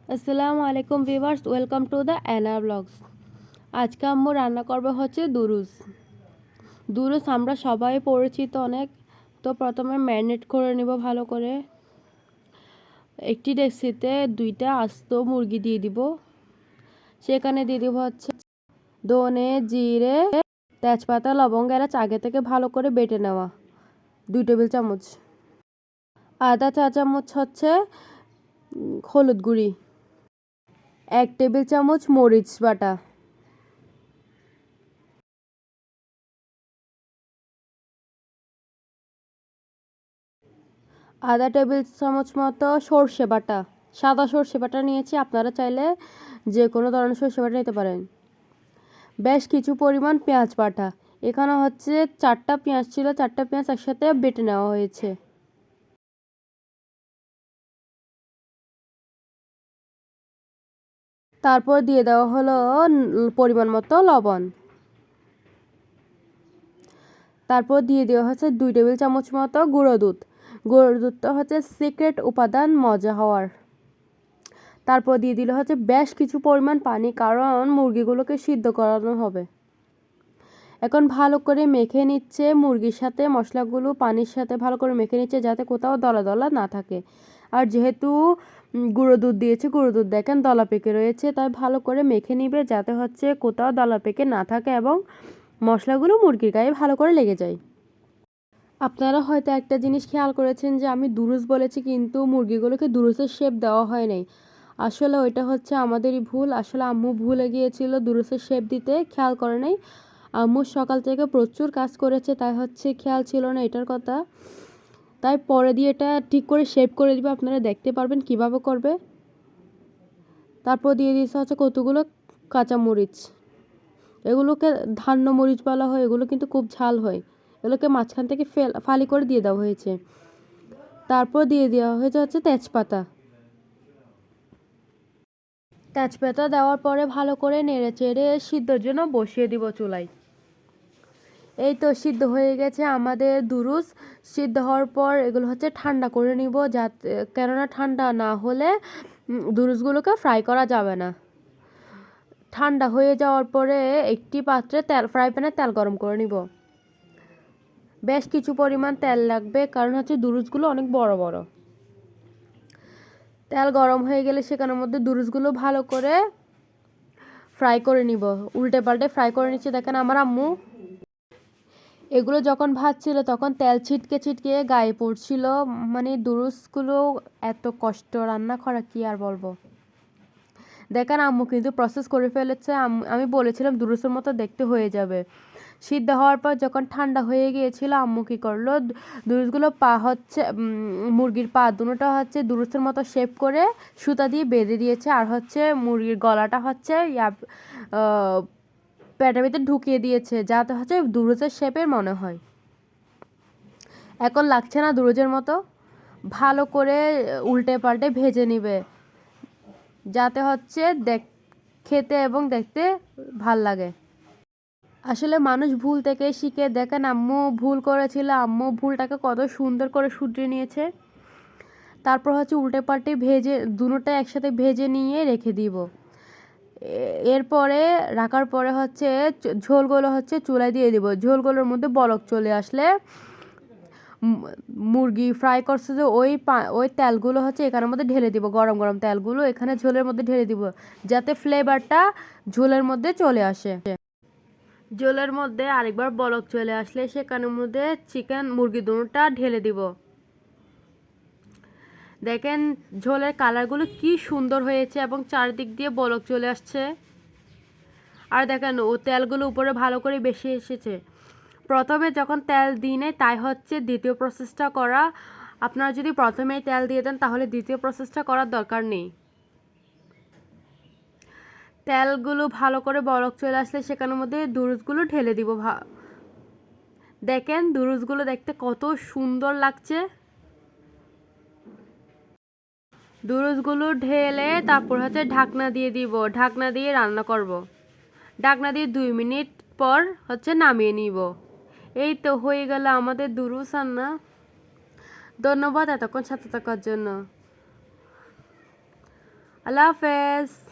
আসসালামু আলাইকুম viewers, welcome to the Anna blogs. আজকে আম্মু রান্না করবে হচ্ছে দুরুস। দুরুস আমরা সবাই পরিচিত অনেক। তো প্রথমে ম্যারিনেট করে নিব ভালো করে। একটি ডেক্সিতে 2টা আস্ত মুরগি দিয়ে দিব। সেখানে দিয়ে দিব হচ্ছে ধনে, জিরে, তেজপাতা, লবঙ্গ, এলাচ আগে থেকে ভালো করে বেটে নেওয়া 2 টেবিল চামচ। আধা চা চামচ হচ্ছে হলুদ গুঁড়ি, 1 টেবিল চামচ মরিচ বাটা, আধা টেবিল চামচ মতো সর্ষে বাটা, সাদা সর্ষে বাটা নিয়েছি, আপনারা চাইলে যে কোনো ধরনের সর্ষে বাটা নিতে পারেন। বেশ কিছু পরিমাণ পেঁয়াজ বাটা, এখানে হচ্ছে 4টা পেঁয়াজ ছিল, 4টা পেঁয়াজ একসাথে বেটে নেওয়া হয়েছে। তারপর দিয়ে দেওয়া হলো পরিমাণ মতো লবণ। তারপর দিয়ে দেওয়া হচ্ছে 2 টেবিল চামচ মতো গুঁড়ো দুধ। গুঁড়ো দুধটা হচ্ছে সিক্রেট উপাদান মজা হওয়ার। তারপর দিয়ে দিলে হচ্ছে বেশ কিছু পরিমাণ পানি, কারণ মুরগিগুলোকে সিদ্ধ করানো হবে। এখন ভালো করে মেখে নিচ্ছে মুরগির সাথে, মশলাগুলো পানির সাথে ভালো করে মেখে নিচ্ছে যাতে কোথাও দলা দলা না থাকে। আর যেহেতু গুঁড়ো দুধ দিয়েছে, গুঁড়ো দুধ দেখেন দলা পেকে রয়েছে, তাই ভালো করে মেখে নিবে যাতে হচ্ছে কোথাও দলা পেকে না থাকে এবং মশলাগুলো মুরগির গায়ে ভালো করে লেগে যায়। আপনারা হয়তো একটা জিনিস খেয়াল করেছেন যে আমি দুরুস বলেছি কিন্তু মুরগিগুলোকে দুরুসের শেপ দেওয়া হয় নাই। আসলে ওইটা হচ্ছে আমাদেরই ভুল। আসলে আম্মু ভুলে গিয়েছিল দুরুসের শেপ দিতে, খেয়াল করে নাই। আম্মু সকাল থেকে প্রচুর কাজ করেছে, তাই হচ্ছে খেয়াল ছিল না এটার কথা। তাই পরে দিয়ে এটা ঠিক করে শেপ করে দিবে, আপনারা দেখতে পারবেন কিভাবে করবে। তারপর দিয়ে দিয়েছে হচ্ছে কতগুলো কাঁচামরিচ। এগুলোকে ধান্য মরিচ বলা হয়, এগুলো কিন্তু খুব ঝাল হয়। এগুলোকে মাঝখান থেকে ফালি করে দিয়ে দেওয়া হয়েছে। তারপর দিয়ে দেওয়া হয়েছে হচ্ছে তেজপাতা। তেজপাতা দেওয়ার পরে ভালো করে নেড়ে চেড়ে সিদ্ধর জন্য বসিয়ে দিব চুলায়। এই তো সিদ্ধ হয়ে গেছে আমাদের দুরুস। সিদ্ধ হওয়ার পর এগুলো হচ্ছে ঠান্ডা করে নিব, যাতে কেননা ঠান্ডা না হলে দুরুসগুলোকে ফ্রাই করা যাবে না। ঠান্ডা হয়ে যাওয়ার পরে একটি পাত্রে ফ্রাই প্যানে তেল গরম করে নিব। বেশ কিছু পরিমাণ তেল লাগবে, কারণ হচ্ছে দুরুসগুলো অনেক বড় বড়। তেল গরম হয়ে গেলে সেখানের মধ্যে দুরুসগুলো ভালো করে ফ্রাই করে নিব, উল্টে পাল্টে ফ্রাই করে নিচ্ছে। দেখেন আমার আম্মু এগুলো যখন ভাজছিল তখন তেল ছিটকে ছিটকে গায়ে পড়ছিল। মানে দুরুসগুলো এত কষ্ট রান্না করা, কি আর বলবো। দেখেন আম্মু কিন্তু প্রসেস করে ফেলেছে। আমি বলেছিলাম দুরুসের মতো দেখতে হয়ে যাবে। সিদ্ধ হওয়ার পর যখন ঠান্ডা হয়ে গিয়েছিল, আম্মু কী করলো, দুরুসগুলো পা হচ্ছে মুরগির পা দুটোটা হচ্ছে দুরুসের মতো শেপ করে সুতা দিয়ে বেঁধে দিয়েছে, আর হচ্ছে মুরগির গলাটা হচ্ছে পেটের ভিতরে ঢুকিয়ে দিয়েছে যাতে হচ্ছে দুরুসের শেপের মনে হয়। এখন লাগছে না দুরুজের মতো। ভালো করে উল্টে পাল্টে ভেজে নিবে যাতে হচ্ছে খেতে এবং দেখতে ভাল লাগে। আসলে মানুষ ভুল থেকে শিখে। দেখেন আম্মু ভুল করেছিল, আম্মু ভুলটাকে কত সুন্দর করে শুধরে নিয়েছে। তারপর হচ্ছে উল্টে পাল্টে ভেজে দুটোটা একসাথে ভেজে নিয়ে রেখে দিব। এরপরে রাখার পরে হচ্ছে ঝোলগুলো হচ্ছে চুলায় দিয়ে দিব। ঝোলগুলোর মধ্যে বলক চলে আসলে মুরগি ফ্রাই করছে যে ওই তেলগুলো হচ্ছে এখানের মধ্যে ঢেলে দিব। গরম গরম তেলগুলো এখানে ঝোলের মধ্যে ঢেলে দিব যাতে ফ্লেভারটা ঝোলের মধ্যে চলে আসে। ঝোলের মধ্যে আরেকবার বলক চলে আসলে সেখানের মধ্যে চিকেন মুরগি দুটোটা ঢেলে দিব। দেখেন ঝোলের কালারগুলো কি সুন্দর হয়েছে এবং চারদিক দিয়ে বলক চলে আসছে। আর দেখেন ও তেলগুলো উপরে ভালো করে বেশি এসেছে। প্রথমে যখন তেল দিই নেই তাই হচ্ছে দ্বিতীয় প্রসেসটা করা। আপনারা যদি প্রথমেই তেল দিয়ে দেন তাহলে দ্বিতীয় প্রসেসটা করার দরকার নেই। তেলগুলো ভালো করে বলক চলে আসলে সেখানের মধ্যে দুরুসগুলো ঢেলে দিব। দেখেন দুরুসগুলো দেখতে কত সুন্দর লাগছে। দুরুসগুলো ঢেলে তারপর হচ্ছে ঢাকনা দিয়ে দিব, ঢাকনা দিয়ে রান্না করব। ঢাকনা দিয়ে 2 মিনিট পর হচ্ছে নামিয়ে নিব। এই তো হয়ে গেল আমাদের দুরুস রান্না। ধন্যবাদ এতক্ষণ সাথে থাকার জন্য। আল্লাহ হাফেজ।